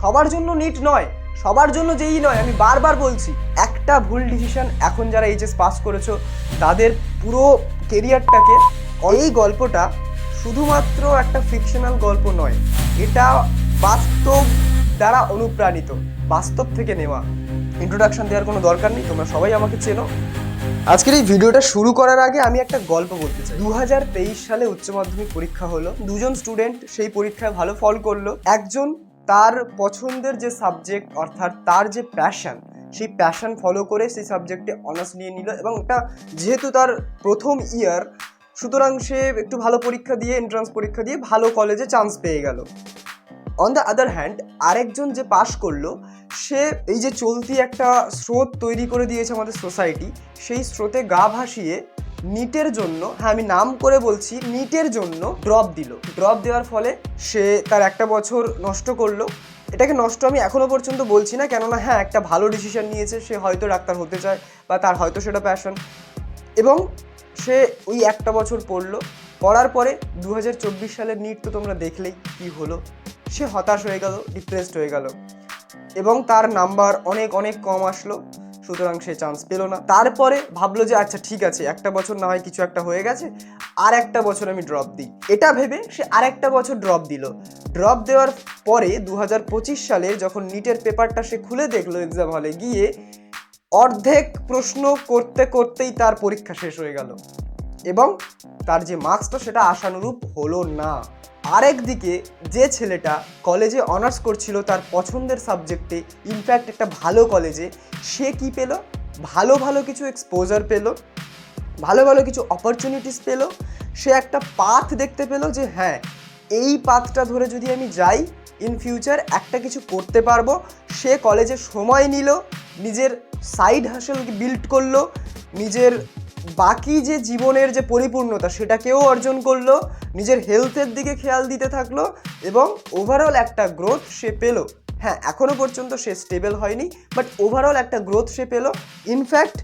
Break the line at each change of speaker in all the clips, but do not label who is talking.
সবার জন্য নিট নয়, সবার জন্য যেই নয়, আমি বারবার বলছি। একটা ভুল ডিসিশন এখন যারা এইচএস পাস করেছো তাদের পুরো কেরিয়ারটাকে, এই গল্পটা শুধুমাত্র একটা ফিকশনাল গল্প নয়, এটা বাস্তব দ্বারা অনুপ্রাণিত, বাস্তব থেকে নেওয়া। ইন্ট্রোডাকশন দেওয়ার কোনো দরকার নেই, তোমরা সবাই আমাকে চেনো। আজকের এই ভিডিওটা শুরু করার আগে আমি একটা গল্প বলতে চাই। 2023 সালে উচ্চ মাধ্যমিক পরীক্ষা হলো। দুজন স্টুডেন্ট সেই পরীক্ষায় ভালো ফল করলো। একজন তার পছন্দের যে সাবজেক্ট, অর্থাৎ তার যে প্যাশন, সেই প্যাশন ফলো করে সেই সাবজেক্টে অনার্স নিয়ে নিল, এবং এটা যেহেতু তার প্রথম ইয়ার, সুতরাং সে একটু ভালো পরীক্ষা দিয়ে, এন্ট্রান্স পরীক্ষা দিয়ে ভালো কলেজে চান্স পেয়ে গেল। অন দ্য আদার হ্যান্ড, আরেকজন যে পাশ করলো, সে এই যে চলতি একটা স্রোত তৈরি করে দিয়েছে আমাদের সোসাইটি, সেই স্রোতে গা ভাসিয়ে নিটের জন্য, হ্যাঁ আমি নাম করে বলছি, নিটের জন্য ড্রপ দিল। ড্রপ দেওয়ার ফলে সে তার একটা বছর নষ্ট করলো। এটাকে নষ্ট আমি এখনো পর্যন্ত বলছি না, কেননা হ্যাঁ একটা ভালো ডিসিশন নিয়েছে, সে হয়তো ডাক্তার হতে চায় বা তার হয়তো সেটা প্যাশন, এবং সে ওই একটা বছর পড়লো। পড়ার পরে 2024 সালের নিট তো তোমরা দেখলেই কি হলো। সে হতাশ হয়ে গেল, ডিপ্রেসড হয়ে গেল, এবং তার নাম্বার অনেক অনেক কম আসলো, সুতরাং সে চান্স পেল না। তারপরে ভাবলো যে আচ্ছা ঠিক আছে, একটা বছর না হয় কিছু একটা হয়ে গেছে, আর একটা বছর আমি ড্রপ দিই। এটা ভেবে সে আর একটা বছর ড্রপ দিল। ড্রপ দেওয়ার পরে 2025 সালে যখন নিটের পেপারটা সে খুলে দেখলো এক্সাম হলে গিয়ে, অর্ধেক প্রশ্ন করতে করতেই তার পরীক্ষা শেষ হয়ে গেল, এবং তার যে মার্কসটা সেটা আশানুরূপ হলো না। আরেকদিকে যে ছেলেটা কলেজে অনার্স করছিল তার পছন্দের সাবজেক্টে, ইনফ্যাক্ট একটা ভালো কলেজে, সে কি পেল? ভালো ভালো কিছু এক্সপোজার পেল, ভালো ভালো কিছু অপরচুনিটিস পেল। সে একটা পাথ দেখতে পেল যে হ্যাঁ, এই পাথটা ধরে যদি আমি যাই, ইন ফিউচার একটা কিছু করতে পারবো। সে কলেজে সময় নিল, নিজের সাইড হাসেলকে বিল্ড করলো, নিজের বাকি যে জীবনের যে পরিপূর্ণতা সেটাকেও অর্জন করলো, নিজের হেলথের দিকে খেয়াল দিতে থাকলো, এবং ওভারঅল একটা গ্রোথ সে পেলো। হ্যাঁ এখনও পর্যন্ত সে স্টেবল হয়নি, বাট ওভারঅল একটা গ্রোথ সে পেলো। ইনফ্যাক্ট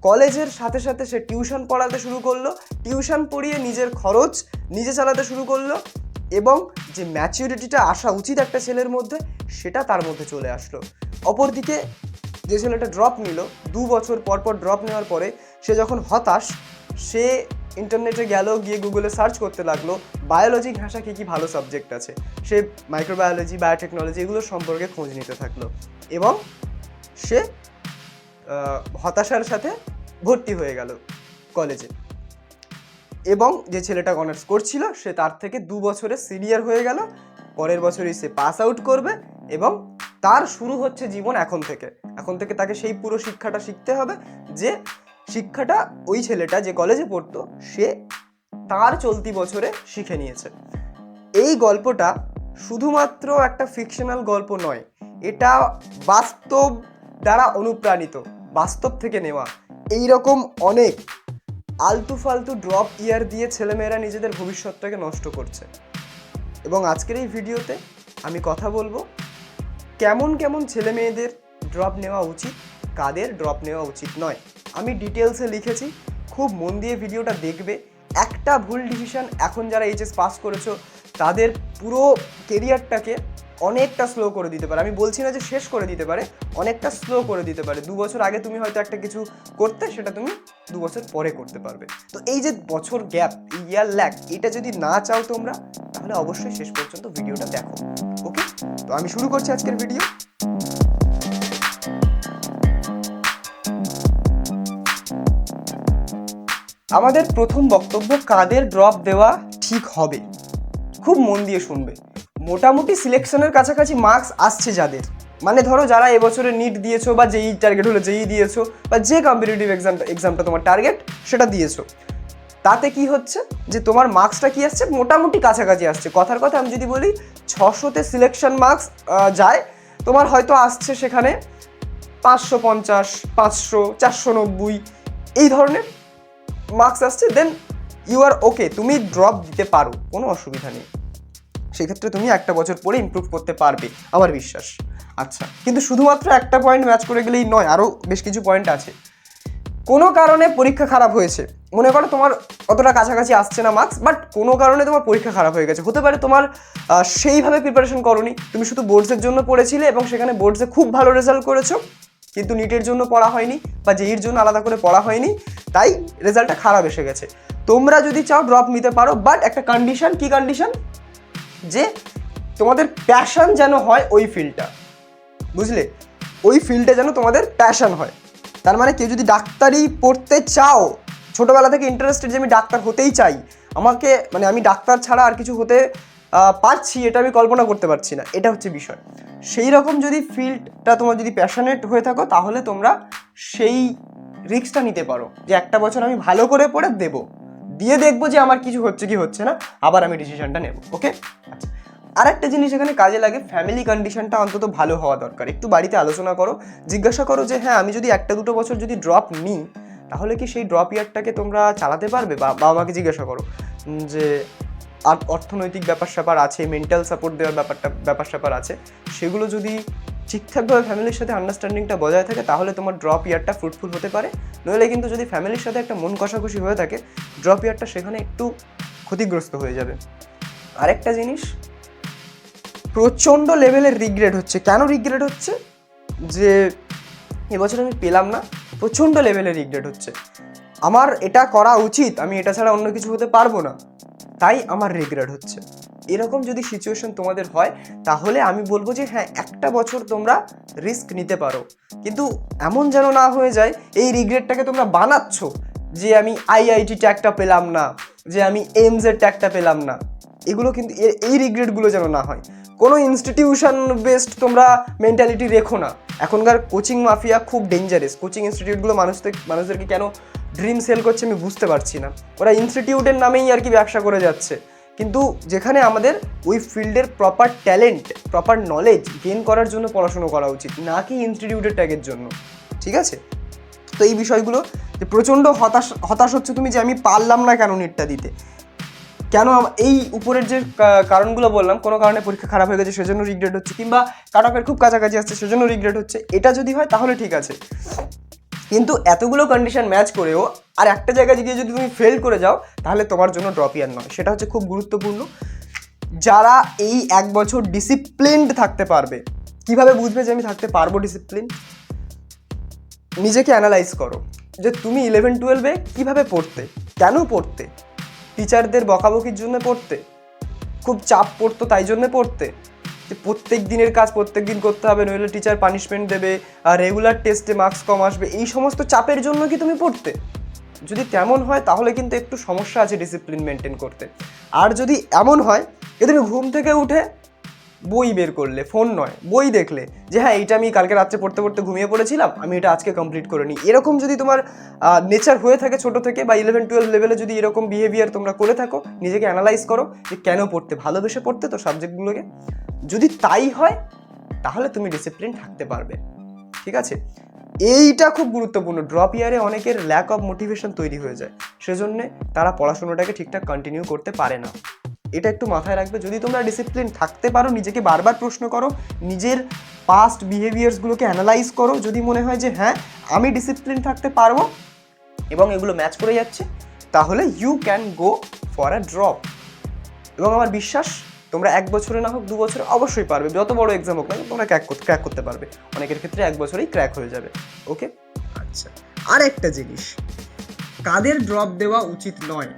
কলেজের সাথে সাথে সে টিউশন পড়াতে শুরু করলো, টিউশন পড়িয়ে নিজের খরচ নিজে চালাতে শুরু করলো, এবং যে ম্যাচিউরিটিটা আসা উচিত একটা ছেলের মধ্যে, সেটা তার মধ্যে চলে আসলো। অপরদিকে যে ছেলেটা ড্রপ নিল, 2 বছর পর পর ড্রপ নেওয়ার পরে সে যখন হতাশ, সে ইন্টারনেটে গেল, গিয়ে গুগলে সার্চ করতে লাগলো বায়োলজি ঘাঁষা কী কী ভালো সাবজেক্ট আছে। সে মাইক্রোবায়োলজি, বায়োটেকনোলজি এগুলো সম্পর্কে খোঁজ নিতে থাকলো, এবং সে হতাশার সাথে ভর্তি হয়ে গেল কলেজে। এবং যে ছেলেটা অনার্স করছিল সে তার থেকে 2 বছরের সিনিয়র হয়ে গেল। পরের বছরই সে পাস আউট করবে, এবং তার শুরু হচ্ছে জীবন এখন থেকে। এখন থেকে তাকে সেই পুরো শিক্ষাটা শিখতে হবে, যে শিক্ষাটা ওই ছেলেটা যে কলেজে পড়তো সে তার চলতি বছরে শিখে নিয়েছে। এই গল্পটা শুধুমাত্র একটা ফিকশনাল গল্প নয়, এটা বাস্তব দ্বারা অনুপ্রাণিত, বাস্তব থেকে নেওয়া। এই রকম অনেক আলতু ফালতু ড্রপ ইয়ার দিয়ে ছেলেমেয়েরা নিজেদের ভবিষ্যৎটাকে নষ্ট করছে। এবং আজকের এই ভিডিওতে আমি কথা বলবো কেমন কেমন ছেলে মেয়েদের ড্রপ নেওয়া উচিত, কাদের ড্রপ নেওয়া উচিত নয়। আমি ডিটেলসে লিখেছি, খুব মন দিয়ে ভিডিওটা দেখবে। একটা ভুল ডিসিশন এখন যারা এইচএস পাস করেছো তাদের পুরো কেরিয়ারটাকে অনেকটা স্লো করে দিতে পারে। আমি বলছি না যে শেষ করে দিতে পারে, অনেকটা স্লো করে দিতে পারে। 2 বছর আগে তুমি হয়তো একটা কিছু করতে, সেটা তুমি 2 বছর পরে করতে পারবে। তো এই যে বছর গ্যাপ, ইয়ার ল্যাগ, এটা যদি না চাও তোমরা, তাহলে অবশ্যই শেষ পর্যন্ত ভিডিওটা দেখো। ওকে, তো আমি শুরু করছি আজকের ভিডিও। আমাদের প্রথম বক্তব্য, কাদের ড্রপ দেওয়া ঠিক হবে। খুব মন দিয়ে শুনবে। মোটামুটি সিলেকশনের কাছাকাছি মার্কস আসছে যাদের, মানে ধরো যারা এবছরে নিট দিয়েছো, বা যেই টার্গেট হলো যেই দিয়েছো, বা যে কম্পিটিটিভ এক্সামটা তোমার টার্গেট সেটা দিয়েছো, তাতে কি হচ্ছে যে তোমার মার্কসটা কি আসছে, মোটামুটি কাছাকাছি আসছে। কথার কথা আমি যদি বলি 600তে সিলেকশন মার্কস যায়, তোমার হয়তো আসছে সেখানে 550, 500, 490 এই ধরনের মার্কস আসছে। দেন ইউ আর ওকে, তুমি ড্রপ দিতে পারো, কোনো অসুবিধা নেই। সেক্ষেত্রে তুমি একটা বছর পরে ইমপ্রুভ করতে পারবে, আমার বিশ্বাস। আচ্ছা, কিন্তু শুধুমাত্র একটা পয়েন্ট ম্যাচ করে গেলেই নয়, আরও বেশ কিছু পয়েন্ট আছে। কোনো কারণে পরীক্ষা খারাপ হয়েছে, মনে করো তোমার অতটা কাছাকাছি আসছে না মার্কস, বাট কোনো কারণে তোমার পরীক্ষা খারাপ হয়ে গেছে, হতে পারে তোমার সেইভাবে প্রিপারেশন করোনি, তুমি শুধু বোর্ডসের জন্য পড়েছিলে এবং সেখানে বোর্ডসে খুব ভালো রেজাল্ট করেছো, কিন্তু নিটের জন্য পড়া হয়নি বা জেইর জন্য আলাদা করে পড়া হয়নি, তাই রেজাল্টটা খারাপ এসে গেছে। তোমরা যদি চাও ড্রপ নিতে পারো, বাট একটা কন্ডিশন, কি কন্ডিশন, যে তোমাদের প্যাশন যেন হয় ওই ফিল্ডটা, বুঝলে, ওই ফিল্ডে যেন তোমাদের প্যাশন হয়। তার মানে কেউ যদি ডাক্তারি পড়তে চাও, ছোটোবেলা থেকে ইন্টারেস্টেড যে আমি ডাক্তার হতেই চাই, আমাকে মানে আমি ডাক্তার ছাড়া আর কিছু হতে পারছি এটা আমি কল্পনা করতে পারছি না, এটা হচ্ছে বিষয়। সেই রকম যদি ফিল্ডটা তোমার যদি প্যাশনেট হয়ে থাকো, তাহলে তোমরা সেই রিস্কটা নিতে পারো যে একটা বছর আমি ভালো করে পড়ে দিয়ে দেখবো যে আমার কিছু হচ্ছে কি হচ্ছে না, আবার আমি ডিসিশনটা নেব। ওকে, আচ্ছা, আর একটা জিনিস এখানে কাজে লাগে, ফ্যামিলি কন্ডিশনটা অন্তত ভালো হওয়া দরকার। একটু বাড়িতে আলোচনা করো, জিজ্ঞাসা করো যে হ্যাঁ আমি যদি 1-2 বছর যদি ড্রপ নিই, তাহলে কি সেই ড্রপ ইয়ারটাকে তোমরা চালাতে পারবে? বা বাবা মাকে জিজ্ঞাসা করো যে আর অর্থনৈতিক ব্যাপার স্যাপার আছে, মেন্টাল সাপোর্ট দেওয়ার ব্যাপার স্যাপার আছে, সেগুলো যদি ঠিকঠাকভাবে ফ্যামিলির সাথে আন্ডারস্ট্যান্ডিংটা বজায় থাকে, তাহলে তোমার ড্রপ ইয়ারটা ফ্রুটফুল হতে পারে। নইলে কিন্তু যদি ফ্যামিলির সাথে একটা মন কষাকষি হয়ে থাকে, ড্রপ ইয়ারটা সেখানে একটু ক্ষতিগ্রস্ত হয়ে যাবে। আরেকটা জিনিস, প্রচণ্ড লেভেলের রিগ্রেট হচ্ছে। কেন রিগ্রেট হচ্ছে? যে এবছর আমি পেলাম না, প্রচণ্ড লেভেলের রিগ্রেট হচ্ছে, আমার এটা করা উচিত, আমি এটা ছাড়া অন্য কিছু হতে পারবো না, তাই আমার রিগ্রেট হচ্ছে। এরকম যদি সিচুয়েশন তোমাদের হয়, তাহলে আমি বলবো যে হ্যাঁ একটা বছর তোমরা রিস্ক নিতে পারো, কিন্তু এমন যেন না হয়ে যায় এই রিগ্রেটটাকে তোমরা বানাচ্ছ যে আমি আইআইটি ট্যাগটা পেলাম না, যে আমি এইমসের ট্যাগটা পেলাম না। এগুলো কিন্তু এই রিগ্রেটগুলো যেন না হয়। কোনো ইনস্টিটিউশন বেসড তোমরা মেন্টালিটি রেখো না। এখনকার কোচিং মাফিয়া খুব ডেঞ্জারাস। কোচিং ইনস্টিটিউটগুলো মানুষদেরকে কেন ড্রিম সেল করছে আমি বুঝতে পারছি না। ওরা ইনস্টিটিউটের নামেই আর কি ব্যবসা করে যাচ্ছে, কিন্তু যেখানে আমাদের ওই ফিল্ডের proper talent, proper knowledge gain করার জন্য পড়াশুনো করা উচিত, না কি ইনস্টিটিউটের ট্যাগের জন্য। ঠিক আছে? তো এই বিষয়গুলো, যে প্রচণ্ড হতাশ হচ্ছে তুমি যে আমি পারলাম না কেন নিটটা দিতে, কেন এই উপরের যে কারণগুলো বললাম, কোনো কারণে পরীক্ষা খারাপ হয়ে গেছে সেজন্য রিগ্রেট হচ্ছে, কিংবা কাট অফের খুব কাছাকাছি আসছে সেজন্য রিগ্রেট হচ্ছে, এটা যদি হয় তাহলে ঠিক আছে। কিন্তু এতগুলো কন্ডিশন ম্যাচ করেও আর একটা জায়গায় গিয়ে যদি তুমি ফেল করে যাও, তাহলে তোমার জন্য ড্রপ ইয়ার নয়। সেটা হচ্ছে খুব গুরুত্বপূর্ণ। যারা এই 1 বছর ডিসিপ্লিনড থাকতে পারবে, কিভাবে বুঝবে যে আমি থাকতে পারবো ডিসিপ্লিন? নিজেকে অ্যানালাইজ করো যে তুমি 11-12-এ কীভাবে পড়তে, কেন পড়তে? টিচারদের বকাবকির জন্য পড়তে, খুব চাপ পড়তো তাই জন্য পড়তে, যে প্রত্যেক দিনের কাজ প্রত্যেক দিন করতে হবে, নইলে টিচার পানিশমেন্ট দেবে, আর রেগুলার টেস্টে মার্কস কম আসবে, এই সমস্ত চাপের জন্য কি তুমি পড়তে? যদি তেমন হয় তাহলে কিন্তু একটু সমস্যা আছে ডিসিপ্লিন মেনটেন করতে। আর যদি এমন হয় যে তুমি ঘুম থেকে উঠে বই বের করলে, ফোন নয়, বই দেখলে, যে হ্যাঁ এইটা আমি কালকে রাত্রে পড়তে পড়তে ঘুমিয়ে পড়েছিলাম, আমি এটা আজকে কমপ্লিট করে নিই, এরকম যদি তোমার নেচার হয়ে থাকে ছোটো থেকে, বা 11-12 লেভেলে যদি এরকম বিহেভিয়ার তোমরা করে থাকো, নিজেকে অ্যানালাইজ করো যে কেন পড়তে, ভালোবেসে পড়তে তো সাবজেক্টগুলোকে, যদি তাই হয় তাহলে তুমি ডিসিপ্লিন থাকতে পারবে। ঠিক আছে? এইটা খুব গুরুত্বপূর্ণ। ড্রপ ইয়ারে অনেকের ল্যাক অফ মোটিভেশন তৈরি হয়ে যায়, সেজন্যে তারা পড়াশোনাটাকে ঠিকঠাক কন্টিনিউ করতে পারে না। এটা একটু মাথায় রাখবে। যদি তোমরা ডিসিপ্লিন থাকতে পারো, নিজেকে বারবার প্রশ্ন করো, নিজের পাস্ট বিহেভিয়ার্সগুলোকে অ্যানালাইজ করো, যদি মনে হয় যে হ্যাঁ আমি ডিসিপ্লিন থাকতে পারবো এবং এগুলো ম্যাচ করে যাচ্ছে, তাহলে you can go for a drop. এবং আমার বিশ্বাস তোমরা 1 বছরে না হোক 2 বছরে অবশ্যই পারবে, যত বড় এক্সাম হোক না তোমরা ক্র্যাক করতে পারবে। অনেকের ক্ষেত্রে 1 বছরেই ক্র্যাক হয়ে যাবে। ওকে, আচ্ছা, আর একটা জিনিস, কাদের ড্রপ দেওয়া উচিত নয়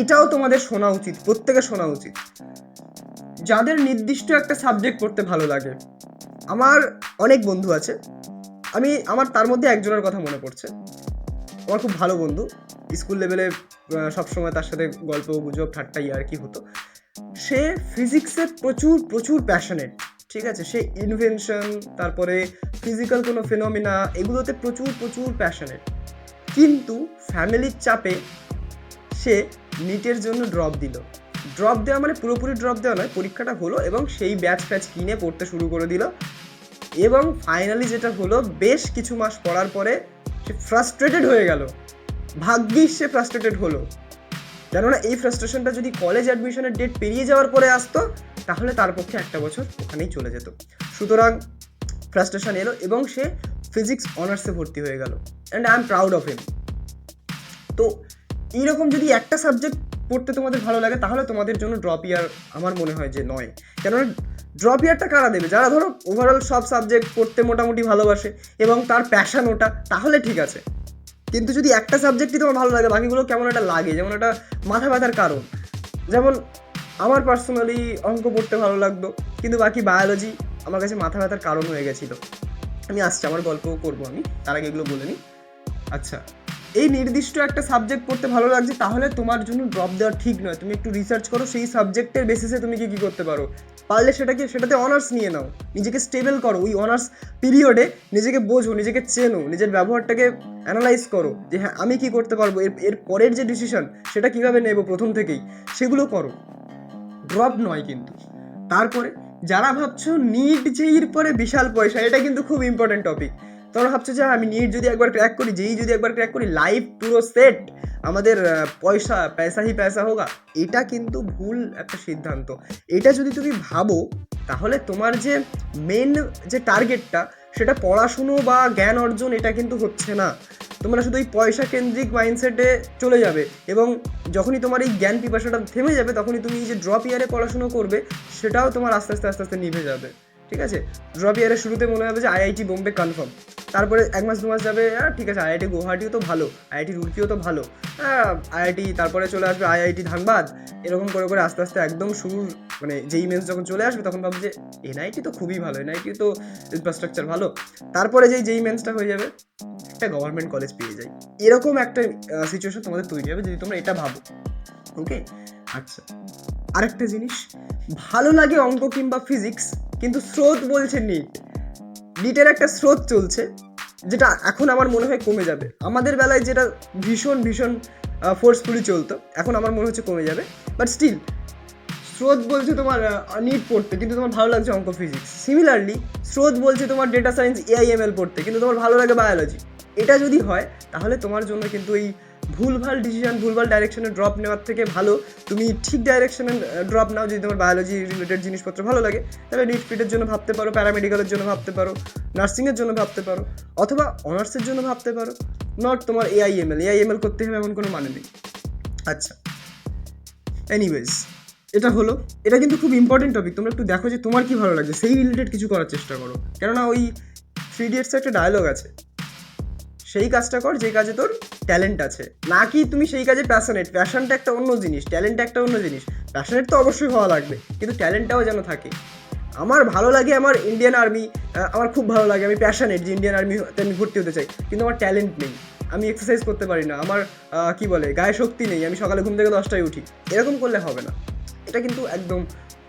এটাও তোমাদের শোনা উচিত, প্রত্যেকের শোনা উচিত। যাদের নির্দিষ্ট একটা সাবজেক্ট পড়তে ভালো লাগে, আমার অনেক বন্ধু আছে, আমার তার মধ্যে একজনের কথা মনে পড়ছে, আমার খুব ভালো বন্ধু, স্কুল লেভেলে সবসময় তার সাথে গল্প গুজব ঠাট্টা আর কি হতো। সে ফিজিক্সে প্রচুর প্যাশনেট, ঠিক আছে, সে ইনভেনশন, তারপরে ফিজিক্যাল কোনো ফিনোমিনা, এগুলোতে প্রচুর প্যাশনেট, কিন্তু ফ্যামিলির চাপে সে নিটের জন্য ড্রপ দিল। ড্রপ দেওয়া মানে পুরোপুরি ড্রপ দেওয়া নয়, পরীক্ষাটা হলো এবং সেই ব্যাচ কিনে পড়তে শুরু করে দিল, এবং ফাইনালি যেটা হলো, বেশ কিছু মাস পড়ার পরে সে ফ্রাস্ট্রেটেড হয়ে গেল। ভাগ্যিস সে ফ্রাস্ট্রেটেড হলো, কেননা এই ফ্রাস্ট্রেশনটা যদি কলেজ অ্যাডমিশনের ডেট পেরিয়ে যাওয়ার পরে আসতো, তাহলে তার পক্ষে একটা বছর ওখানেই চলে যেত। সুতরাং ফ্রাস্ট্রেশন এলো এবং সে ফিজিক্স অনার্সে ভর্তি হয়ে গেল। And I am proud of him. তো এইরকম যদি একটা সাবজেক্ট পড়তে তোমাদের ভালো লাগে তাহলে তোমাদের জন্য ড্রপ ইয়ার আমার মনে হয় যে নয়। কেননা ড্রপ ইয়ারটা কারা দেবে? যারা ধরো ওভারঅল সব সাবজেক্ট পড়তে মোটামুটি ভালোবাসে এবং তার প্যাশন ওটা, তাহলে ঠিক আছে। কিন্তু যদি একটা সাবজেক্টই তোমার ভালো লাগে, বাকিগুলো কেমন একটা লাগে, যেমন একটা মাথা ব্যথার কারণ। যেমন আমার পার্সোনালি অঙ্ক পড়তে ভালো লাগতো, কিন্তু বাকি বায়োলজি আমার কাছে মাথা ব্যথার কারণ হয়ে গেছিলো। আমি আসছি, আমার গল্পও করবো আমি, তার আগে এগুলো বলে নিই। আচ্ছা, এই নির্দিষ্ট একটা সাবজেক্ট পড়তে ভালো লাগছে তাহলে তোমার জন্য ড্রপ দেওয়া ঠিক নয়। তুমি একটু রিসার্চ করো, সেই সাবজেক্টের বেসিসে তুমি কি করতে পারো, পারলে সেটাতে অনার্স নিয়ে নাও, নিজেকে স্টেবল করো। ওই অনার্স পিরিয়ডে নিজেকে বোঝো, নিজেকে চেনো, নিজের ব্যবহারটাকে অ্যানালাইজ করো যে হ্যাঁ আমি কি করতে পারবো, এর পরের যে ডিসিশন সেটা কীভাবে নেব প্রথম থেকেই, সেগুলো করো, ড্রপ নয় কিন্তু। তারপরে যারা ভাবছো নিট জেইর পরে বিশাল পয়সা, এটা কিন্তু খুব ইম্পর্টেন্ট টপিক। তোমরা ভাবছো যে আমি নিট যদি একবার ক্র্যাক করি, জেই যদি একবার ক্র্যাক করি, লাইফ পুরো সেট, আমাদের পয়সা হি পয়সা হোগা, এটা কিন্তু ভুল একটা সিদ্ধান্ত। এটা যদি তুমি ভাবো তাহলে তোমার যে মেন যে টার্গেটটা সেটা পড়াশুনো বা জ্ঞান অর্জন, এটা কিন্তু হচ্ছে না। তোমরা শুধু এই পয়সা কেন্দ্রিক মাইন্ডসেটে চলে যাবে এবং যখনই তোমার এই জ্ঞান পিপাসাটা থেমে যাবে তখনই তুমি যে ড্রপ ইয়ারে পড়াশুনো করবে সেটাও তোমার আস্তে আস্তে নিভে যাবে। ঠিক আছে, ড্রপ ইয়ারের শুরুতে মনে হবে যে আইআইটি বোম্বে কনফার্ম, তারপরে 1 মাস 2 মাস যাবে, ঠিক আছে আইআইটি গুয়াহাটিও তো ভালো, আইআইটি রুড়কিও তো ভালো, আইআইটি, তারপরে চলে আসবে আইআইটি ধানবাদ, এরকম করে আস্তে আস্তে একদম শুরুর মানে যেই মেন্স যখন চলে আসবে তখন ভাববে যে এনআইটি তো খুবই ভালো, এনআইটি তো ইনফ্রাস্ট্রাকচার ভালো, তারপরে যেই মেন্সটা হয়ে যাবে একটা গভর্নমেন্ট কলেজ পেয়ে যায়। এরকম একটা সিচুয়েশন তোমাদের তৈরি হবে যদি তোমরা এটা ভাবো। ওকে, আচ্ছা, আরেকটা জিনিস, ভালো লাগে অঙ্ক কিংবা ফিজিক্স, কিন্তু স্রোত বলছে নিটের একটা স্রোত চলছে, যেটা এখন আমার মনে হয় কমে যাবে। আমাদের বেলায় যেটা ভীষণ ফোর্সফুলি চলতো, এখন আমার মনে হচ্ছে কমে যাবে। বাট স্টিল স্রোত বলছে তোমার নিট পড়তে, কিন্তু তোমার ভালো লাগছে অঙ্ক ফিজিক্স। সিমিলারলি স্রোত বলছে তোমার ডেটা সায়েন্স এআইএমএল পড়তে, কিন্তু তোমার ভালো লাগে বায়োলজি। এটা যদি হয় তাহলে তোমার জন্য কিন্তু এই ভুলভাল ডিসিশন, ভুলভাল ডাইরেকশনে ড্রপ নেওয়ার থেকে ভালো তুমি ঠিক ডাইরেকশনে ড্রপ নাও। যদি তোমার বায়োলজি রিলেটেড জিনিসপত্র ভালো লাগে তাহলে নিট ফিটের জন্য ভাবতে পারো, প্যারামেডিক্যালের জন্য ভাবতে পারো, নার্সিংয়ের জন্য ভাবতে পারো, অথবা অনার্সের জন্য ভাবতে পারো। নট তোমার এআইএমএল করতে হবে এমন কোনো মানে নেই। আচ্ছা, এনিওয়েজ, এটা হলো, এটা কিন্তু খুব ইম্পর্টেন্ট টপিক। তোমরা একটু দেখো যে তোমার কি ভালো লাগছে, সেই রিলেটেড কিছু করার চেষ্টা করো। কেননা ওই 3 ইডিয়টসে একটা ডায়লগ আছে, সেই কাজটা কর যে কাজে তোর ট্যালেন্ট আছে, না কি তুমি সেই কাজে প্যাশনেট। প্যাশনটা একটা অন্য জিনিস, ট্যালেন্টটা একটা অন্য জিনিস। প্যাশনেট তো অবশ্যই হওয়া লাগবে, কিন্তু ট্যালেন্টটাও যেন থাকে। আমার ভালো লাগে আমার ইন্ডিয়ান আর্মি, আমার খুব ভালো লাগে, আমি প্যাশনেট যে ইন্ডিয়ান আর্মিতে আমি ভর্তি হতে চাই, কিন্তু আমার ট্যালেন্ট নেই, আমি এক্সারসাইজ করতে পারি না, আমার কি বলে গায়ে শক্তি নেই, আমি সকালে ঘুম থেকে 10টায় উঠি, এরকম করলে হবে না। এটা কিন্তু একদম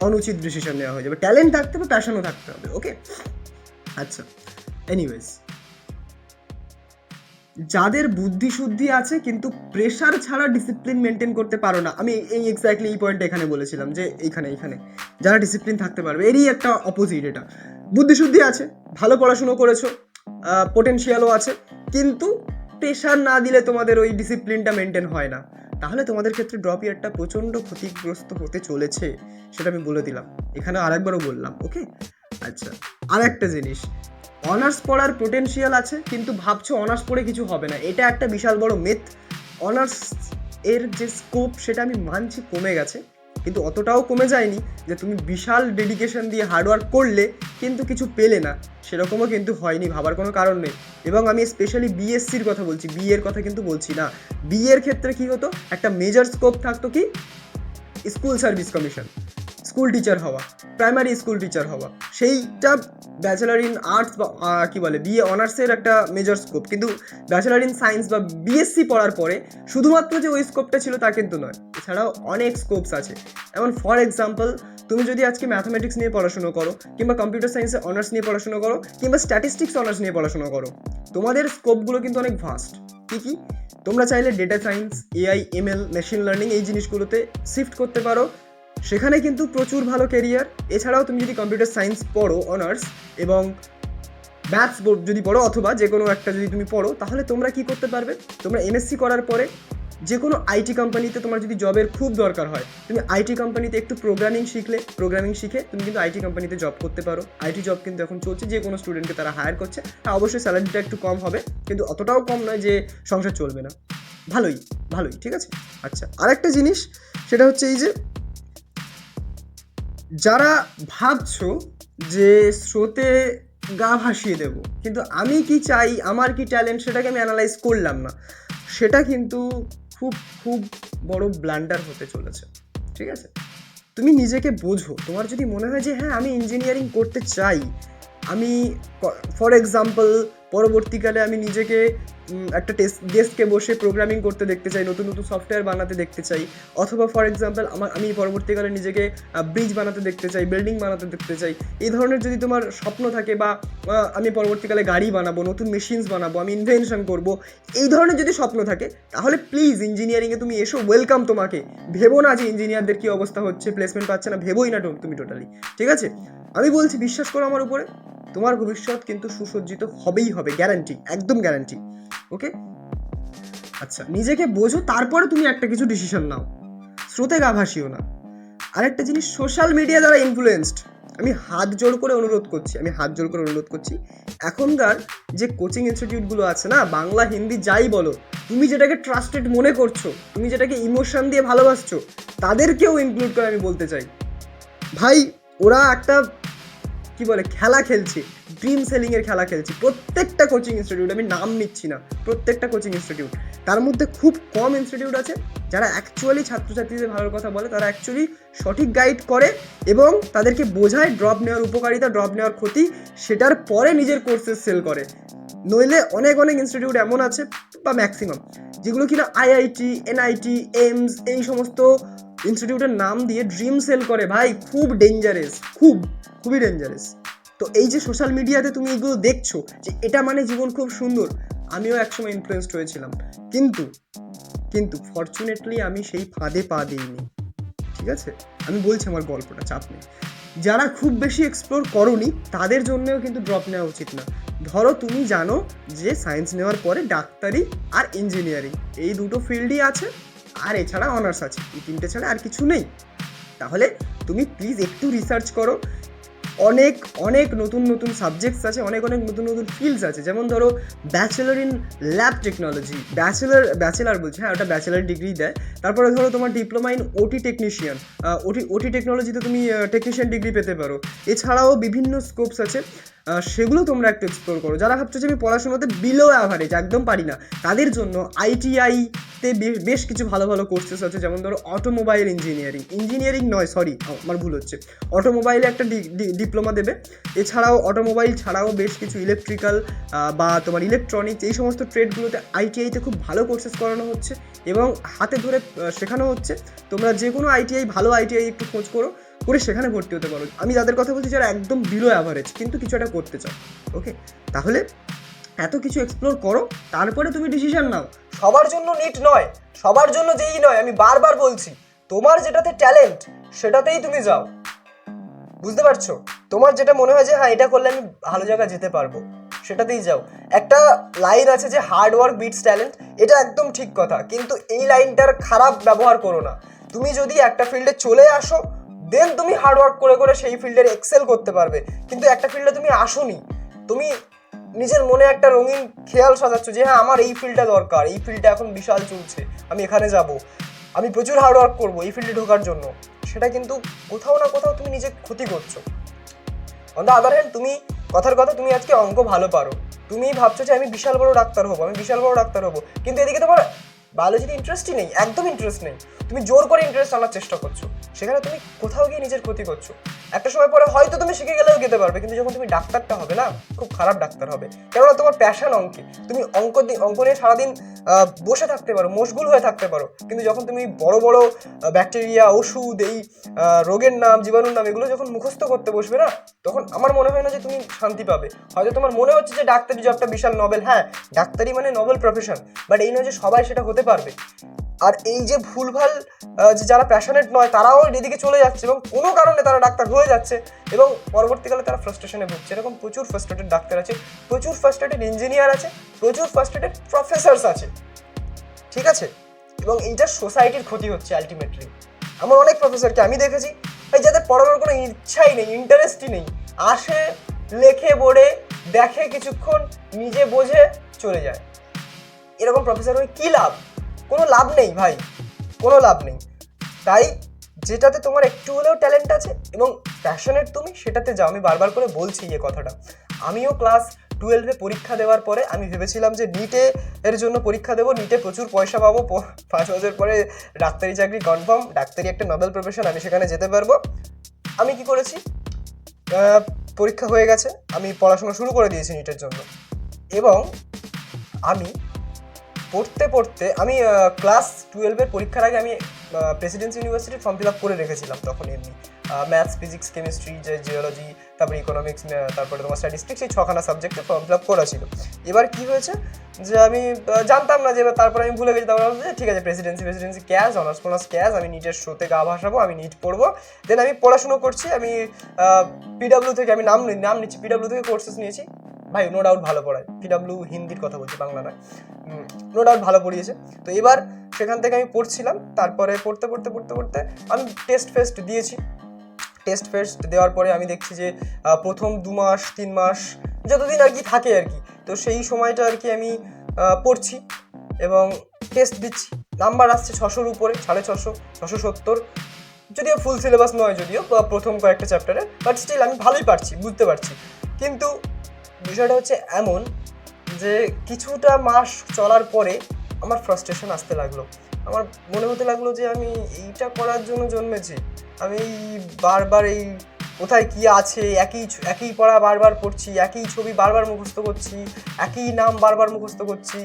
অনুচিত ডিসিশন নেওয়া হয়ে যাবে। ট্যালেন্ট থাকতে হবে, প্যাশনও থাকতে হবে। ওকে, আচ্ছা, এনিওয়েজ, যাদের বুদ্ধি শুদ্ধি আছে কিন্তু প্রেশার ছাড়া ডিসিপ্লিন মেনটেন করতে পারো না, আমি এই এক্স্যাক্টলি এই পয়েন্টটা এখানে বলেছিলাম যে এইখানে যারা ডিসিপ্লিন থাকতে পারবে, এরই একটা অপোজিট এটা। বুদ্ধি শুদ্ধি আছে, ভালো পড়াশুনো করেছো, পোটেনশিয়ালও আছে, কিন্তু প্রেশার না দিলে তোমাদের ওই ডিসিপ্লিনটা মেনটেন হয় না, তাহলে তোমাদের ক্ষেত্রে ড্রপ ইয়ারটা প্রচণ্ড ক্ষতিগ্রস্ত হতে চলেছে, সেটা আমি বলে দিলাম, এখানে আরেকবারও বললাম। ওকে, আচ্ছা, আর একটা জিনিস, অনার্স পড়ার পোটেনশিয়াল আছে কিন্তু ভাবছো অনার্স পড়ে কিছু হবে না, এটা একটা বিশাল বড় মিথ। অনার্স এর যে স্কোপ সেটা আমি মানছি কমে গেছে, কিন্তু অতটাও কমে যায়নি যে তুমি বিশাল ডেডিকেশন দিয়ে হার্ডওয়ার্ক করলে কিন্তু কিছু পেলে না, সেরকমও কিন্তু হয়নি, ভাবার কোনো কারণ নেই। এবং আমি স্পেশালি বিএসসির কথা বলছি, বিএর কথা কিন্তু বলছি না। বিএর ক্ষেত্রে কি হতো, একটা মেজর স্কোপ থাকতো কি, school service commission, school teacher হওয়া, প্রাইমারি স্কুল টিচার হওয়া, সেইটা ব্যাচেলার ইন আর্টস বা কী বলে বিএ অনার্সের একটা মেজর স্কোপ। কিন্তু ব্যাচেলার ইন সায়েন্স বা বিএসসি পড়ার পরে শুধুমাত্র যে ওই স্কোপটা ছিল তা কিন্তু নয়, এছাড়াও অনেক স্কোপস আছে। যেমন ফর এক্সাম্পল, তুমি যদি আজকে ম্যাথামেটিক্স নিয়ে পড়াশুনো করো, কিংবা কম্পিউটার সায়েন্সে অনার্স নিয়ে পড়াশুনো করো, কিংবা স্ট্যাটিস্টিক্স অনার্স নিয়ে পড়াশুনো করো, তোমাদের স্কোপগুলো কিন্তু অনেক ভাস্ট। কী তোমরা চাইলে data science, AI, ML, machine learning এই জিনিসগুলোতে শিফট করতে পারো, সেখানে কিন্তু প্রচুর ভালো কেরিয়ার। এছাড়াও তুমি যদি কম্পিউটার সায়েন্স পড়ো অনার্স এবং ম্যাথস যদি পড়ো, অথবা যে কোনো একটা যদি তুমি পড়ো, তাহলে তোমরা কি করতে পারবে, তোমরা এমএসসি করার পরে যে কোনো আইটি কোম্পানিতে তোমার যদি জবের খুব দরকার হয়, তুমি আইটি কোম্পানিতে একটু প্রোগ্রামিং শিখে তুমি কিন্তু আইটি কোম্পানিতে জব করতে পারো। আইটি জব কিন্তু এখন চলছে, যে কোনো স্টুডেন্টকে তারা হায়ার করছে। হ্যাঁ, অবশ্যই স্যালারিটা একটু কম হবে, কিন্তু অতটাও কম নয় যে সংসার চলবে না। ভালোই, ঠিক আছে। আচ্ছা, আরেকটা জিনিস সেটা হচ্ছে এই যে যারা ভাবছো যে স্রোতে গা ভাসিয়ে দেবো, কিন্তু আমি কি চাই, আমার কি ট্যালেন্ট, সেটাকে আমি অ্যানালাইজ করলাম না, সেটা কিন্তু খুব খুব বড় ব্লান্ডার হতে চলেছে। ঠিক আছে, তুমি নিজেকে বোঝো। তোমার যদি মনে হয় যে হ্যাঁ আমি ইঞ্জিনিয়ারিং করতে চাই, আমি ফর এক্সাম্পল পরবর্তীকালে আমি নিজেকে একটা ডেস্কে বসে প্রোগ্রামিং করতে দেখতে চাই, নতুন নতুন সফটওয়্যার বানাতে দেখতে চাই, অথবা ফর এক্সাম্পল আমি পরবর্তীকালে নিজেকে ব্রিজ বানাতে দেখতে চাই, বিল্ডিং বানাতে দেখতে চাই, এই ধরনের যদি তোমার স্বপ্ন থাকে, বা আমি পরবর্তীকালে গাড়ি বানাবো, নতুন মেশিনস বানাবো, আমি ইনভেনশন করব, এই ধরনের যদি স্বপ্ন থাকে, তাহলে প্লিজ ইঞ্জিনিয়ারিংয়ে তুমি এসো, ওয়েলকাম তোমাকে। ভেবো না যে ইঞ্জিনিয়ারদের কী অবস্থা হচ্ছে, প্লেসমেন্ট পাচ্ছে না, ভেবোই না তুমি টোটালি। ঠিক আছে, আমি বলছি বিশ্বাস করো আমার উপরে, তোমার ভবিষ্যৎ কিন্তু সুসজ্জিত হবেই হবে, গ্যারান্টি, একদম গ্যারান্টি। ওকে, আচ্ছা, নিজেকে বোঝো, তারপরে তুমি একটা কিছু ডিসিশন নাও, স্রোতে গা ভাসিও না। আরেকটা জিনিস, সোশ্যাল মিডিয়া দ্বারা ইনফ্লুয়েন্সড, আমি হাত জোড় করে অনুরোধ করছি, এখনকার যে কোচিং ইনস্টিটিউটগুলো আছে না, বাংলা হিন্দি যাই বলো, তুমি যেটাকে ট্রাস্টেড মনে করছো, তুমি যেটাকে ইমোশন দিয়ে ভালোবাসছো, তাদেরকেও ইনক্লুড করে আমি বলতে চাই, ভাই ওরা একটা কি বলে খেলা খেলছে, ড্রিম সেলিংয়ের খেলা খেলছে। প্রত্যেকটা কোচিং ইনস্টিটিউট, আমি নাম নিচ্ছি না, প্রত্যেকটা কোচিং ইনস্টিটিউট, তার মধ্যে খুব কম ইনস্টিটিউট আছে যারা অ্যাকচুয়ালি ছাত্রছাত্রীদের ভালোর কথা বলে, তারা অ্যাকচুয়ালি সঠিক গাইড করে এবং তাদেরকে বোঝায় ড্রপ নেওয়ার উপকারিতা, ড্রপ নেওয়ার ক্ষতি, সেটার পরে নিজের কোর্সেস সেল করে। নইলে অনেক ইনস্টিটিউট এমন আছে, বা ম্যাক্সিমাম, যেগুলো কিনা আইআইটি, এনআইটি, এইমস, এই সমস্ত ইনস্টিটিউটের নাম দিয়ে ড্রিম সেল করে। ভাই খুব ডেঞ্জারাস, খুবই ডেঞ্জারাস। তো এই যে সোশ্যাল মিডিয়াতে তুমি এগুলো দেখছো যে এটা মানে জীবন খুব সুন্দর, আমিও একসময় ইনফ্লুয়েসড হয়েছিলাম, কিন্তু ফরচুনেটলি আমি সেই ফাঁদে পা দিইনি। ঠিক আছে, আমি বলছি আমার গল্পটা, চাপ নেই। যারা খুব বেশি এক্সপ্লোর করোনি তাদের জন্যও কিন্তু ড্রপ নেওয়া উচিত না। ধরো তুমি জানো যে সায়েন্স নেওয়ার পরে ডাক্তারি আর ইঞ্জিনিয়ারিং এই দুটো ফিল্ডই আছে, আর এছাড়া অনার্স আছে, এই তিনটে ছাড়া আর কিছু নেই, তাহলে তুমি প্লিজ একটু রিসার্চ করো। অনেক নতুন সাবজেক্টস আছে, অনেক নতুন ফিল্ডস আছে। যেমন ধরো bachelor in lab technology, bachelor বলছি, হ্যাঁ ওটা ব্যাচেলার ডিগ্রি দেয়। তারপরে ধরো তোমার ডিপ্লোমা ইন ওটি টেকনিশিয়ান, ওটি টেকনোলজিতে তুমি টেকনিশিয়ান ডিগ্রি পেতে পারো। এছাড়াও বিভিন্ন স্কোপস আছে, সেগুলো তোমরা একটু এক্সপ্লোর করো। যারা ভাবছো যে আমি পড়াশোনাতে বিলো অ্যাভারেজ, একদম পারি না, তাদের জন্য আইটিআইতে বেশ কিছু ভালো কোর্সেস আছে। যেমন ধরো অটোমোবাইল ইঞ্জিনিয়ারিং নয়, সরি আমার ভুল হচ্ছে, অটোমোবাইলে একটা ডিপ্লোমা দেবে। এছাড়াও অটোমোবাইল ছাড়াও বেশ কিছু ইলেকট্রিক্যাল বা তোমার ইলেকট্রনিক্স, এই সমস্ত ট্রেডগুলোতে আইটিআইতে খুব ভালো কোর্সেস করানো হচ্ছে এবং হাতে ধরে শেখানো হচ্ছে। তোমরা যে কোনো ভালো আইটিআই একটু খোঁজ করে সেখানে ভর্তি হতে পারো। আমি যাদের কথা বলছি যারা একদম বিলো অ্যাভারেজ কিন্তু কিছু একটা করতে চাও, ওকে, তাহলে এত কিছু এক্সপ্লোর করো, তারপরে তুমি ডিসিশন নাও। সবার জন্য নিট নয়, সবার জন্য যেই নয়, আমি বারবার বলছি, তোমার যেটাতে ট্যালেন্ট সেটাতেই তুমি যাও। বুঝতে পারছো? তোমার যেটা মনে হয় যে হ্যাঁ এটা করলে আমি ভালো জায়গায় যেতে পারবো, সেটাতেই যাও। একটা লাইন আছে যে হার্ড ওয়ার্ক বিটস ট্যালেন্ট, এটা একদম ঠিক কথা, কিন্তু এই লাইনটার খারাপ ব্যবহার করো না। তুমি যদি একটা ফিল্ডে চলে আসো, দেন তুমি হার্ড ওয়ার্ক করে সেই ফিল্ডের এক্সেল করতে পারবে। কিন্তু একটা ফিল্ডে তুমি আসোনি, তুমি নিজের মনে একটা রঙিন খেয়াল সাজাচ্ছ যে হ্যাঁ আমার এই ফিল্ডটা দরকার, এই ফিল্ডটা এখন বিশাল চলছে, আমি এখানে যাব, আমি প্রচুর হার্ড ওয়ার্ক করবো এই ফিল্ডে ঢোকার জন্য, সেটা কিন্তু কোথাও না কোথাও তুমি নিজে ক্ষতি করছো। অন দ্য আদার হ্যান্ড, তুমি কথার কথা, তুমি আজকে অঙ্ক ভালো পারো, তুমি ভাবছো যে আমি বিশাল বড় ডাক্তার হবো, কিন্তু এদিকে তোমার বায়োলজিতে ইন্টারেস্টই নেই, একদম ইন্টারেস্ট নেই, তুমি জোর করে ইন্টারেস্ট আনার চেষ্টা করছো, সেখানে তুমি কোথাও গিয়ে নিজের ক্ষতি করছো। একটা সময় পরে হয়তো তুমি শিখে গেলেও যেতে পারবে, কিন্তু যখন তুমি ডাক্তারটা হবে না, খুব খারাপ ডাক্তার হবে, কেননা তোমার প্যাশন অঙ্কে। তুমি অঙ্ক নিয়ে সারাদিন বসে থাকতে পারো, মশগুল হয়ে থাকতে পারো, কিন্তু যখন তুমি বড় ব্যাকটেরিয়া, ওষুধ, এই রোগের নাম, জীবাণুর নাম, এগুলো যখন মুখস্থ করতে বসবে না, তখন আমার মনে হয় না যে তুমি শান্তি পাবে। হয়তো তোমার মনে হচ্ছে যে ডাক্তারি জবটা বিশাল নবেল, হ্যাঁ ডাক্তারি মানে নবেল প্রফেশন, বাট এই নয় যে সবাই সেটা হতে পারবে। আর এই যে ভুলভাল যে যারা প্যাশনেট নয়, তারাও এদিকে চলে যাচ্ছে এবং কোনো কারণে তারা ডাক্তার হয়ে যাচ্ছে এবং পরবর্তীকালে তারা ফ্রাস্ট্রেশনে ভুগছে। এরকম প্রচুর ফ্রাস্ট্রেটেড ডাক্তার আছে, প্রচুর ফ্রাস্ট্রেটেড ইঞ্জিনিয়ার আছে, প্রচুর ফ্রাস্ট্রেটেড প্রফেসরস আছে। ঠিক আছে, এবং এইটা সোসাইটির ক্ষতি হচ্ছে আলটিমেটলি। আমার অনেক প্রফেসরকে আমি দেখেছি ভাই যাদের পড়ানোর কোনো ইচ্ছাই নেই, ইন্টারেস্টই নেই, আসে লেখে বোর্ডে দেখে কিছুক্ষণ নিজে বোঝে চলে যায়। এরকম প্রফেসর হয়ে কী লাভ? কোনো লাভ নেই ভাই, কোনো লাভ নেই। তাই যেটাতে তোমার একটু হলেও ট্যালেন্ট আছে এবং প্যাশনেট তুমি, সেটাতে যাও। আমি বারবার করে বলছি এই কথাটা। আমিও ক্লাস 12-এ পরীক্ষা দেওয়ার পরে আমি ভেবেছিলাম যে এর জন্য পরীক্ষা দেবো, নিটে প্রচুর পয়সা পাবো, 5 বছর পরে ডাক্তারি চাকরি কনফার্ম, ডাক্তারি একটা নোবেল প্রফেশন, আমি সেখানে যেতে পারবো। আমি কি করেছি, পরীক্ষা হয়ে গেছে, আমি পড়াশোনা শুরু করে দিয়েছি নিটের জন্য। এবং আমি পড়তে পড়তে আমি ক্লাস 12-এর পরীক্ষার আগে আমি প্রেসিডেন্সি ইউনিভার্সিটির ফর্ম ফিল আপ করে রেখেছিলাম। তখন এমনি ম্যাথস, ফিজিক্স, কেমিস্ট্রি, যে জিওলজি, তারপরে ইকোনমিক্স, তারপরে তোমার স্ট্যাটিস্টিক্স, এই 6খানা সাবজেক্টে ফর্ম ফিল আপ করা ছিল। এবার কী হয়েছে যে আমি জানতাম না যে, এবার তারপরে আমি ভুলে গেছি। তারপরে যে ঠিক আছে প্রেসিডেন্সি ক্যাশ, অনার্স ক্যাশ, আমি নিটের শোতে গা ভাসাবো, আমি নিট পড়বো। দেন আমি পড়াশুনো করছি, আমি পিডাব্লিউ থেকে আমি নাম নিচ্ছি, পিডাব্লিউ থেকে কোর্সেস নিয়েছি। ভাই নো ডাউট ভালো পড়ায়, পিডাব্লিউ হিন্দির কথা বলছি, বাংলা নয়, নো ডাউট ভালো পড়িয়েছে। তো এবার সেখান থেকে আমি পড়ছিলাম, তারপরে পড়তে আমি টেস্ট দিয়েছি। টেস্ট দেওয়ার পরে আমি দেখছি যে প্রথম 2 মাস 3 মাস যতদিন আর কি থাকে আর কি, তো সেই সময়টা আর কি আমি পড়ছি এবং টেস্ট দিচ্ছি। নাম্বার আসছে 600-র উপরে, 650, 670, যদিও ফুল সিলেবাস নয়, যদিও প্রথম কয়েকটা চ্যাপ্টারে, বাট স্টিল আমি ভালোই পারছি, বুঝতে পারছি। কিন্তু বিষয়টা হচ্ছে এমন যে কিছুটা মাস চলার পরে আমার ফ্রাস্ট্রেশন আসতে লাগলো। আমার মনে হতে লাগলো যে আমি এইটা করার জন্য জন্মেছি, আমি বারবার এই কোথায় কী আছে, একই পড়া বারবার পড়ছি, একই ছবি বারবার মুখস্থ করছি, একই নাম বারবার মুখস্থ করছি,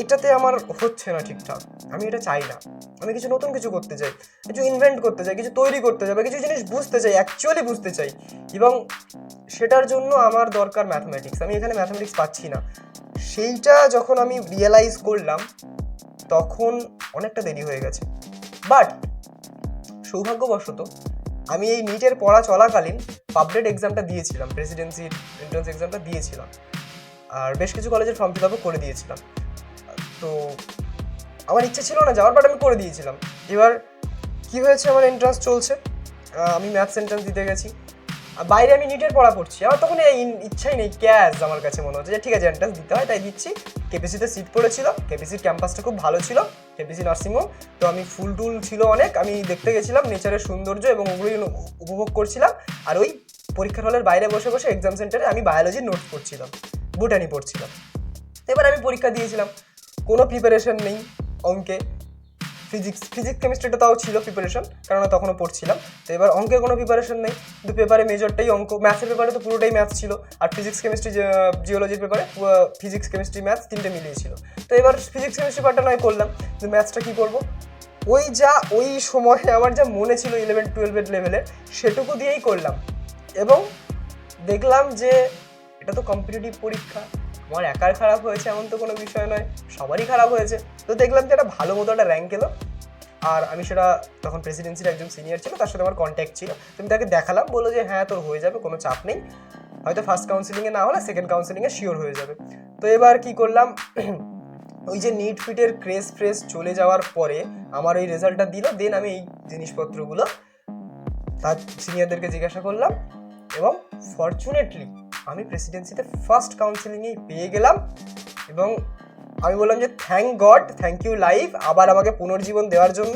এটাতে আমার হচ্ছে না ঠিকঠাক। আমি এটা চাই না, আমি কিছু নতুন কিছু করতে চাই, কিছু ইনভেন্ট করতে চাই, কিছু তৈরি করতে চাই, বা কিছু জিনিস বুঝতে চাই, অ্যাকচুয়ালি বুঝতে চাই। এবং সেটার জন্য আমার দরকার ম্যাথমেটিক্স। আমি এখানে ম্যাথমেটিক্স পাচ্ছি না। সেইটা যখন আমি রিয়েলাইজ করলাম তখন অনেকটা দেরি হয়ে গেছে। বাট সৌভাগ্যবশত আমি এই নিটের পড়া চলাকালীন পাবলিক এক্সামটা দিয়েছিলাম, প্রেসিডেন্সির এন্ট্রান্স এক্সামটা দিয়েছিলাম, আর বেশ কিছু কলেজের ফর্ম ফিল আপও করে দিয়েছিলাম। তো আমার ইচ্ছে ছিল না যাওয়ার, বাট আমি করে দিয়েছিলাম। এবার কি হয়েছে, আমার এন্ট্রান্স চলছে, আমি ম্যাথস এন্ট্রান্স দিতে গেছি, বাইরে আমি নিটের পড়া পড়ছি। আমার তখন এই ইচ্ছাই নেই, ক্যাশ আমার কাছে মনে হচ্ছে যে ঠিক আছে এন্ট্রান্স দিতে হয় তাই দিচ্ছি। কেপিসিতে সিট পড়েছিল, কেপিসির ক্যাম্পাসটা খুব ভালো ছিল, কেপিসি নার্সিংহোম। তো আমি ফুল ছিল অনেক, আমি দেখতে গেছিলাম নেচারের সৌন্দর্য এবং ওগুলি উপভোগ করছিলাম। আর ওই পরীক্ষার হলের বাইরে বসে এক্সাম সেন্টারে আমি বায়োলজির নোটস পড়ছিলাম, বোটানি পড়ছিলাম। এবার আমি পরীক্ষা দিয়েছিলাম, কোনো প্রিপারেশন নেই অঙ্কে। ফিজিক্স কেমিস্ট্রিটা তাও ছিল প্রিপারেশন, কারণ তখনও পড়ছিলাম। তো এবার অঙ্কের কোনো প্রিপারেশন নেই, কিন্তু পেপারে মেজরটাই অঙ্ক, ম্যাথসের পেপারে তো পুরোটাই ম্যাথস ছিল, আর ফিজিক্স কেমিস্ট্রি জিওলজির পেপারে ফিজিক্স কেমিস্ট্রি ম্যাথস 3টে মিলিয়েছিল। তো এবার ফিজিক্স কেমিস্ট্রি পার্টটা নয় করলাম, কিন্তু ম্যাথসটা কী করবো, ওই সময়ে আমার যা মনে ছিল 11-12 লেভেলের, সেটুকু দিয়েই করলাম। এবং দেখলাম যে এটা তো কম্পিটিটিভ পরীক্ষা, আমার একার খারাপ হয়েছে এমন তো কোনো বিষয় নয়, সবারই খারাপ হয়েছে। তো দেখলাম যে একটা ভালো মতো একটা র্যাঙ্ক এলো, আর আমি সেটা তখন প্রেসিডেন্সির একজন সিনিয়র ছিল, তার সাথে আমার কন্ট্যাক্ট ছিল। তুমি তাকে দেখালাম, বললো যে হ্যাঁ তোর হয়ে যাবে, কোনো চাপ নেই, হয়তো ফার্স্ট কাউন্সিলিংয়ে না হলে সেকেন্ড কাউন্সিলিংয়ে শিওর হয়ে যাবে। তো এবার কি করলাম, ওই যে নিট ফিটের ক্রেজ চলে যাওয়ার পরে আমার ওই রেজাল্টটা দিল। দেন আমি এই জিনিসপত্রগুলো তার সিনিয়রদেরকে জিজ্ঞাসা করলাম এবং ফরচুনেটলি আমি প্রেসিডেন্সিতে ফার্স্ট কাউন্সিলিংয়েই পেয়ে গেলাম। এবং আমি বললাম যে thank God, thank you life, আবার আমাকে পুনর্জীবন দেওয়ার জন্য।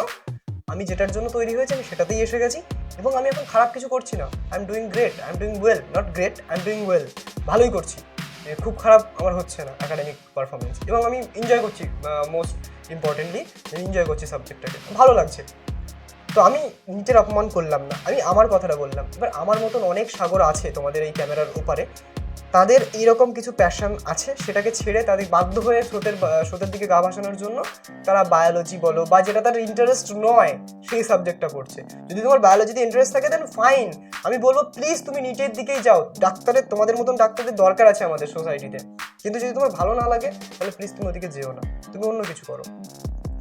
আমি যেটার জন্য তৈরি হয়েছে আমি সেটাতেই এসে গেছি, এবং আমি এখন খারাপ কিছু করছি না। I am doing great, I am doing well, not great, I am doing well, ভালোই করছি, খুব খারাপ আমার হচ্ছে না একাডেমিক পারফরমেন্স। এবং আমি এনজয় করছি, মোস্ট ইম্পর্টেন্টলি এনজয় করছি সাবজেক্টটাকে, ভালো লাগছে। তো আমি নিজের অপমান করলাম না, আমি আমার কথাটা বললাম। এবার আমার মতন অনেক সাগর আছে তোমাদের এই ক্যামেরার ওপারে, তাদের এইরকম কিছু প্যাশন আছে, সেটাকে ছেড়ে তাদের বাধ্য হয়ে স্রোতের দিকে গা ভাসানোর জন্য তারা বায়োলজি বলো বা যেটা তাদের ইন্টারেস্ট নয় সেই সাবজেক্টটা পড়ছে। যদি তোমার বায়োলজিতে ইন্টারেস্ট থাকে দেন ফাইন, আমি বলবো প্লিজ তুমি নিটের দিকেই যাও। তোমাদের মতন ডাক্তারদের দরকার আছে আমাদের সোসাইটিতে। কিন্তু যদি তোমার ভালো না লাগে তাহলে প্লিজ তুমি ওদিকে যেও না, তুমি অন্য কিছু করো,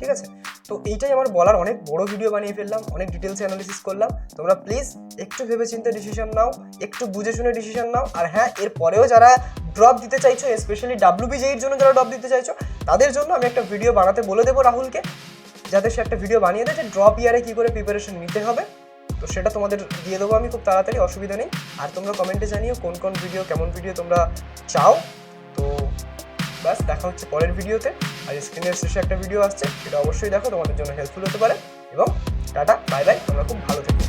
ঠিক আছে? তো এইটাই আমার বলার। অনেক বড় ভিডিও বানিয়ে ফেললাম, অনেক ডিটেলসে অ্যানালিসিস করলাম। তোমরা প্লিজ একটু ভেবেচিন্তে ডিসিশন নাও, একটু বুঝে শুনে ডিসিশন নাও। আর হ্যাঁ, এর পরেও যারা ড্রপ দিতে চাইছো, স্পেশালি WBJER জন্য যারা ড্রপ দিতে চাইছো, তাদের জন্য আমি একটা ভিডিও বানাতে বলে দেবো রাহুলকে, যাতে সে একটা ভিডিও বানিয়ে দেয় যে ড্রপ ইয়ারে কী করে প্রিপারেশন নিতে হবে। তো সেটা তোমাদের দিয়ে দেবো আমি খুব তাড়াতাড়ি, অসুবিধা নেই। আর তোমরা কমেন্টে জানিও কোন কোন ভিডিও, কেমন ভিডিও তোমরা চাও। তো ব্যাস, দেখা হচ্ছে পরের ভিডিওতে। আর স্ক্রিনের শেষে একটা ভিডিও আসছে, সেটা অবশ্যই দেখো, তোমাদের জন্য হেল্পফুল হতে পারে। এবং টাটা, বাই বাই, তোমরা খুব ভালো থেকো।